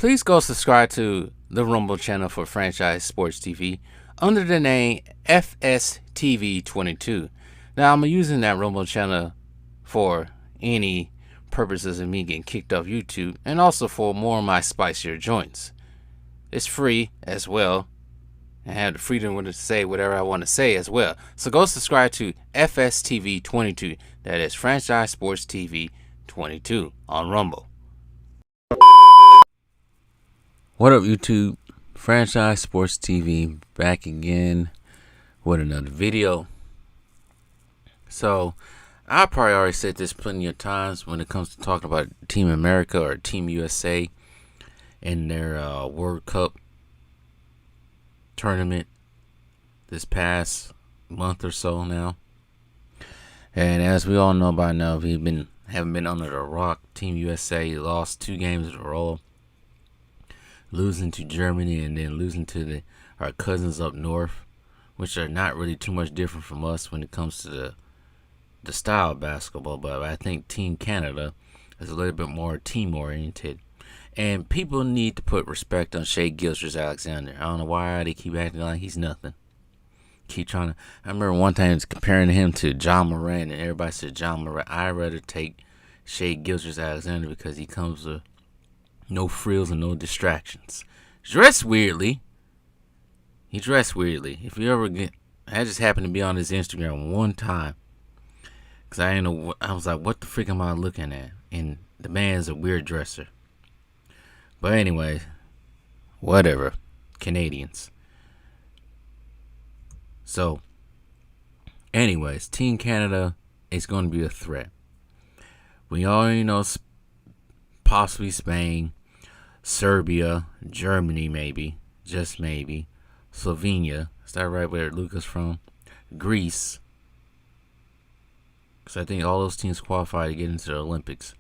Please go subscribe to the Rumble channel for Franchise Sports TV under the name FSTV22. Now, I'm using that Rumble channel for any purposes of me getting kicked off YouTube and also for more of my spicier joints. It's free as well. I have the freedom to say whatever I want to say as well. So go subscribe to FSTV22. That is Franchise Sports TV 22 on Rumble. What up, YouTube? Franchise Sports TV back again with another video. So I probably already said this plenty of times when it comes to talking about Team America or Team USA in their World Cup tournament this past month or so now. And as we all know by now, haven't been under the rock. Team USA lost 2 games in a row, losing to Germany and then losing to our cousins up north, which are not really too much different from us when it comes to the style of basketball. But I think Team Canada is a little bit more team oriented. And people need to put respect on Shai Gilgeous-Alexander. I don't know why they keep acting like he's nothing. Keep trying to. I remember one time comparing him to John Moran, and everybody said John Moran. I'd rather take Shai Gilgeous-Alexander because he comes with no frills and no distractions. Dressed weirdly. He dressed weirdly. If you ever get, I just happened to be on his Instagram one time, because I didn't know. I was like, what the freak am I looking at? And the man's a weird dresser. But anyway, whatever. Canadians. So, anyways, Team Canada is going to be a threat. We already know possibly Spain, Serbia, Germany maybe, just maybe, Slovenia, is that right where Luca's from? Greece, because I think all those teams qualify to get into the Olympics.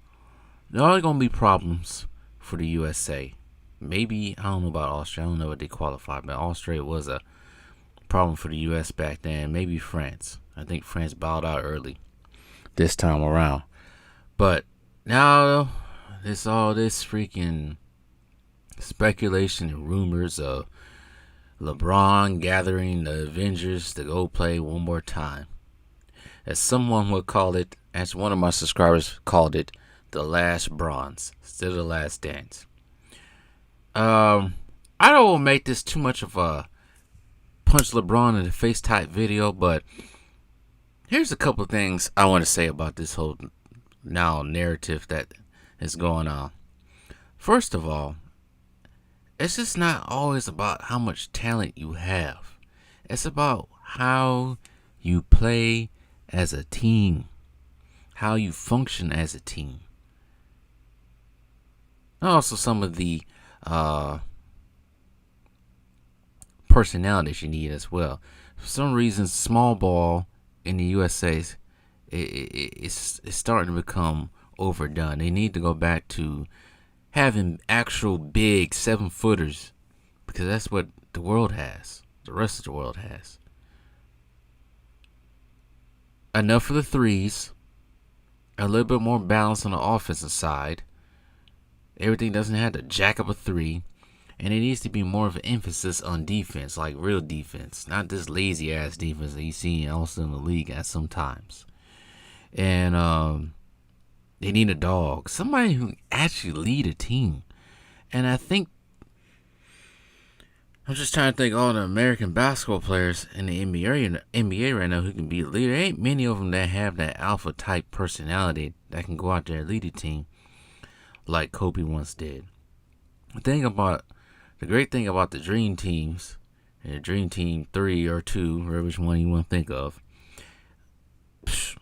There are going to be problems for the USA. Maybe, I don't know about Austria. I don't know what they qualified, but Austria was a problem for the US back then. Maybe France. I think France bowed out early this time around. But now there's all this freaking speculation and rumors of LeBron gathering the Avengers to go play one more time. As someone would call it, as one of my subscribers called it, the Last Bronze, still the Last Dance. I don't want to make this too much of a punch LeBron in the face type video, but here's a couple things I want to say about this whole now narrative that is going on. First of all, it's just not always about how much talent you have. It's about how you play as a team, how you function as a team. Also, some of the personalities you need as well. For some reason, small ball in the USA is starting to become overdone. They need to go back to having actual big 7-footers, because that's what the world has. The rest of the world has. Enough for the threes. A little bit more balance on the offensive side. Everything doesn't have to jack up a 3. And it needs to be more of an emphasis on defense, like real defense. Not this lazy-ass defense that you see also in the league at some times. And they need a dog. Somebody who actually lead a team. And I think, I'm just trying to think all the American basketball players in the NBA right now who can be a leader. There ain't many of them that have that alpha type personality that can go out there and lead a team like Kobe once did. The great thing about the dream teams, and the dream team 3 or 2, or which one you want to think of,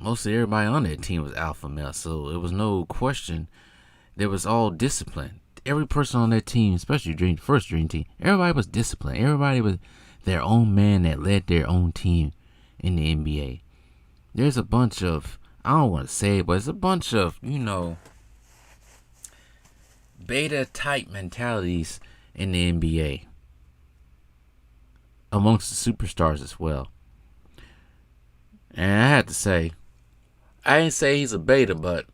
mostly everybody on that team was alpha male, so it was no question. There was all discipline. Every person on that team, especially first dream team, everybody was disciplined. Everybody was their own man that led their own team in the NBA. There's a bunch of, I don't want to say it, but it's a bunch of, beta type mentalities in the NBA amongst the superstars as well. And I had to say, I didn't say he's a beta, but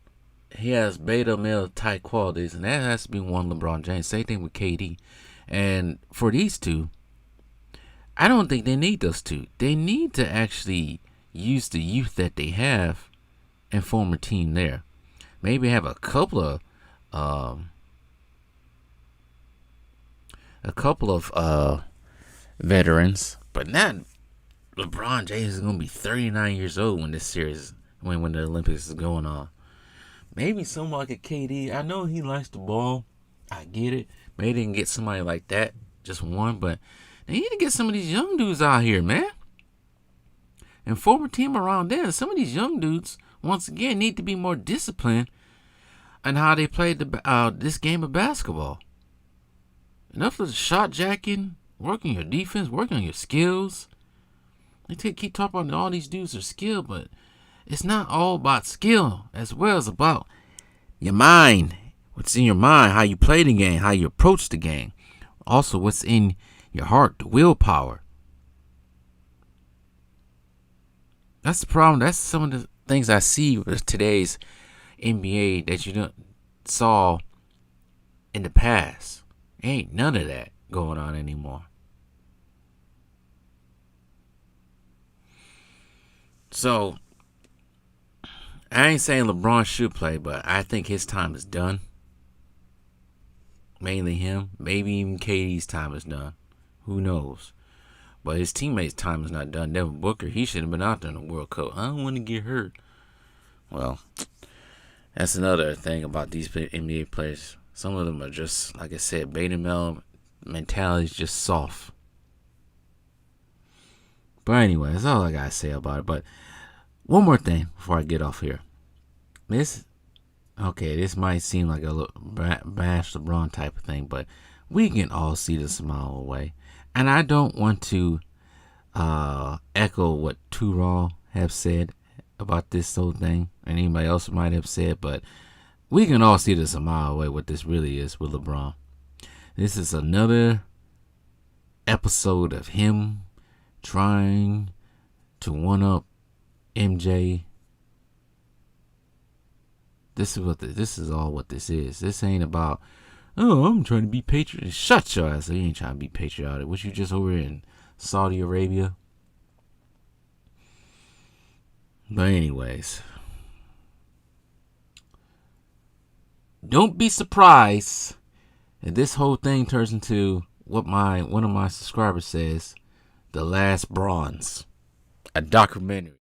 he has beta male type qualities, and that has to be one LeBron James. Same thing with KD. And for these two, I don't think they need those two. They need to actually use the youth that they have and form a team there. Maybe have um, a couple of veterans, but not LeBron James is gonna be 39 years old when this series, when the Olympics is going on. Maybe someone like a KD. I know he likes the ball. I get it. Maybe they can get somebody like that, just one, but they need to get some of these young dudes out here, man, and form a team around them. Some of these young dudes, once again, need to be more disciplined on how they play this game of basketball. Enough of the shot jacking, working your defense, working on your skills. They keep talking about all these dudes are skilled, but it's not all about skill as well as about your mind. What's in your mind, how you play the game, how you approach the game. Also, what's in your heart, the willpower. That's the problem. That's some of the things I see with today's NBA that you saw in the past. Ain't none of that going on anymore. So, I ain't saying LeBron should play, but I think his time is done. Mainly him. Maybe even KD's time is done. Who knows? But his teammates' time is not done. Devin Booker, he should have been out there in the World Cup. I don't want to get hurt. Well, that's another thing about these NBA players. Some of them are just, like I said, beta male mentality is just soft. But anyway, that's all I gotta say about it. But one more thing before I get off here. This might seem like a little bash LeBron type of thing, but we can all see the smile away. And I don't want to echo what Turo have said about this whole thing, and anybody else might have said, but we can all see this a mile away what this really is with LeBron. This is another episode of him trying to one-up MJ. This is all what this is. This ain't about, oh, I'm trying to be patriotic. Shut your ass. You ain't trying to be patriotic. What, you just over in Saudi Arabia? But anyways, don't be surprised if this whole thing turns into what one of my subscribers says, The Last Bronze, a documentary.